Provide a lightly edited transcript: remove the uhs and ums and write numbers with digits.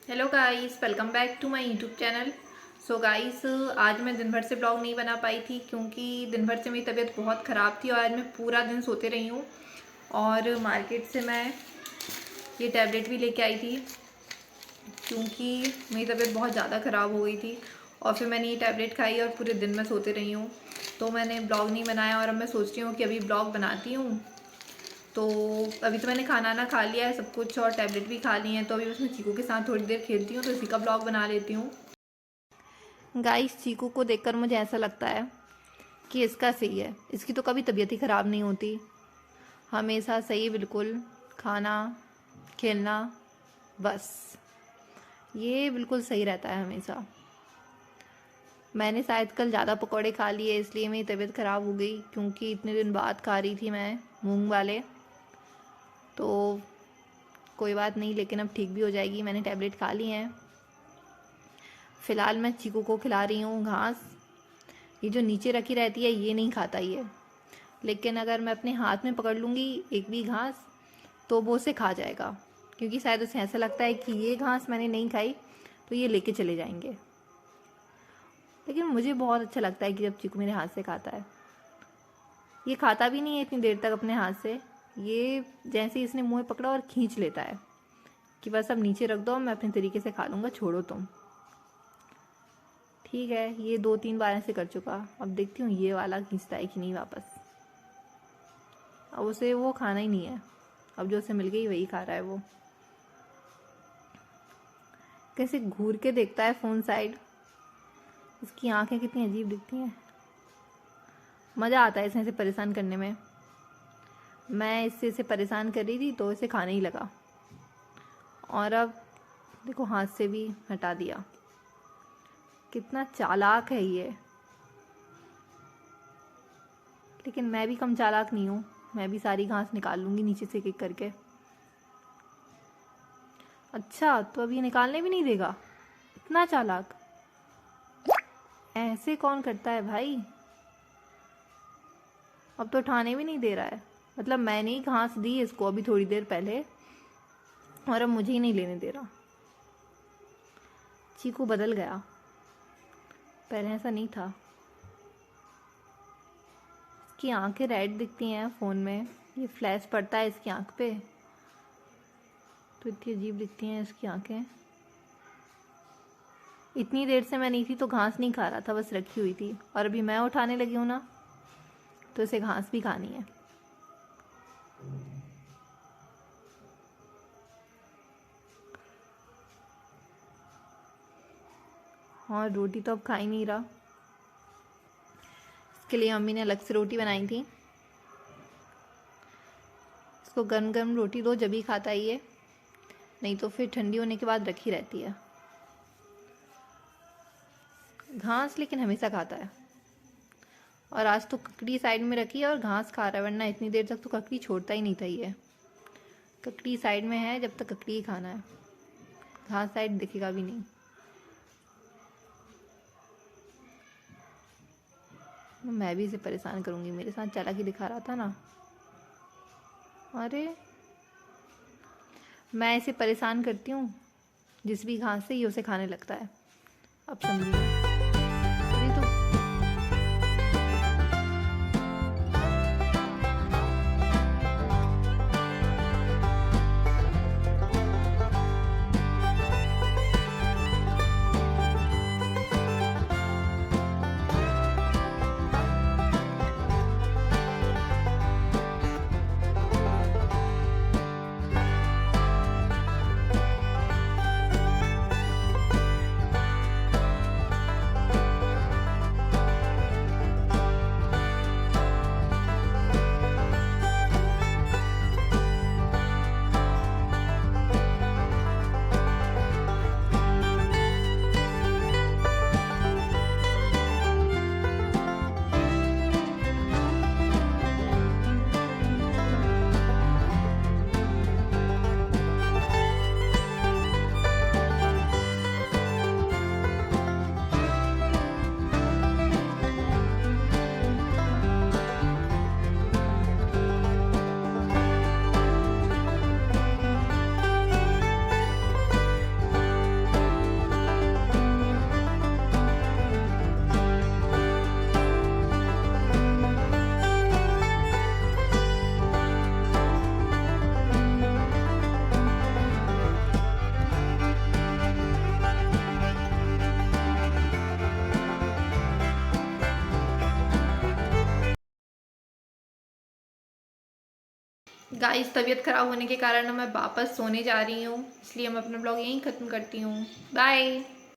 Hello guys, welcome back to my YouTube channel. So guys, आज मैं दिन भर से ब्लॉग नहीं बना पाई थी क्योंकि दिन भर से मेरी तबीयत बहुत ख़राब थी और आज मैं पूरा दिन सोते रही हूँ। और मार्केट से मैं ये टैबलेट भी लेके आई थी क्योंकि मेरी तबीयत बहुत ज़्यादा ख़राब हो गई थी। और फिर मैंने ये टैबलेट खाई और पूरे दिन मैं सोते रही हूँ, तो मैंने ब्लॉग नहीं बनाया। और अब मैं सोच रही हूँ कि अभी ब्लॉग बनाती हूँ। तो अभी तो मैंने खाना ना खा लिया है सब कुछ और टैबलेट भी खा ली है, तो अभी बस मैं चीकू के साथ थोड़ी देर खेलती हूँ, तो इसी का ब्लॉग बना लेती हूँ। गाइस, चीकू को देखकर मुझे ऐसा लगता है कि इसका सही है, इसकी तो कभी तबीयत ही ख़राब नहीं होती, हमेशा सही, बिल्कुल खाना खेलना, बस ये बिल्कुल सही रहता है हमेशा। मैंने शायद कल ज़्यादा पकौड़े खा लिए इसलिए मेरी तबीयत ख़राब हो गई, क्योंकि इतने दिन बाद खा रही थी मैं मूंग वाले। तो कोई बात नहीं, लेकिन अब ठीक भी हो जाएगी, मैंने टैबलेट खा ली हैं। फ़िलहाल मैं चीकू को खिला रही हूँ घास। ये जो नीचे रखी रहती है ये नहीं खाता ये, लेकिन अगर मैं अपने हाथ में पकड़ लूँगी एक भी घास तो वो उसे खा जाएगा, क्योंकि शायद उसे ऐसा लगता है कि ये घास मैंने नहीं खाई तो ये लेके चले जाएंगे। लेकिन मुझे बहुत अच्छा लगता है कि जब चीकू मेरे हाथ से खाता है। ये खाता भी नहीं है इतनी देर तक अपने हाथ से, ये जैसे ही इसने मुँह में पकड़ा और खींच लेता है कि बस अब नीचे रख दो, मैं अपने तरीके से खा लूँगा, छोड़ो तुम। ठीक है, ये 2-3 बार ऐसे कर चुका, अब देखती हूँ ये वाला खींचता है कि नहीं वापस। अब उसे वो खाना ही नहीं है, अब जो उसे मिल गई वही खा रहा है वो। कैसे घूर के देखता है फ़ोन साइड, इसकी आंखें कितनी अजीब दिखती हैं। मज़ा आता है इसे परेशान करने में। मैं इससे इसे परेशान कर रही थी तो इसे खाने ही लगा, और अब देखो हाथ से भी हटा दिया। कितना चालाक है ये। लेकिन मैं भी कम चालाक नहीं हूँ, मैं भी सारी घास निकाल लूँगी नीचे से एक एक करके। अच्छा, तो अब ये निकालने भी नहीं देगा, इतना चालाक। ऐसे कौन करता है भाई। अब तो उठाने भी नहीं दे रहा है, मतलब मैंने ही घास दी इसको अभी थोड़ी देर पहले और अब मुझे ही नहीं लेने दे रहा। चीकू बदल गया, पहले ऐसा नहीं था। इसकी आंखें रेड दिखती हैं फ़ोन में, ये फ्लैश पड़ता है इसकी आंख पे तो इतनी अजीब दिखती हैं इसकी आंखें। इतनी देर से मैं नहीं थी तो घास नहीं खा रहा था, बस रखी हुई थी, और अभी मैं उठाने लगी हूँ ना तो इसे घास भी खानी है। और रोटी तो अब खा ही नहीं रहा, इसके लिए मम्मी ने अलग से रोटी बनाई थी। इसको गर्म गर्म रोटी दो जब ही खाता है ये, नहीं तो फिर ठंडी होने के बाद रखी रहती है। घास लेकिन हमेशा खाता है, और आज तो ककड़ी साइड में रखी है और घास खा रहा है, वरना इतनी देर तक तो ककड़ी छोड़ता ही नहीं था ये। ककड़ी साइड में है, जब तक ककड़ी ही खाना है, घास साइड दिखेगा भी नहीं। मैं भी इसे परेशान करूँगी, मेरे साथ चालाकी दिखा रहा था ना। अरे मैं इसे परेशान करती हूँ, जिस भी घास से ये उसे खाने लगता है। अब समझिए, अभी तो गाइस तबीयत ख़राब होने के कारण मैं वापस सोने जा रही हूँ, इसलिए मैं अपना ब्लॉग यहीं ख़त्म करती हूँ। बाय।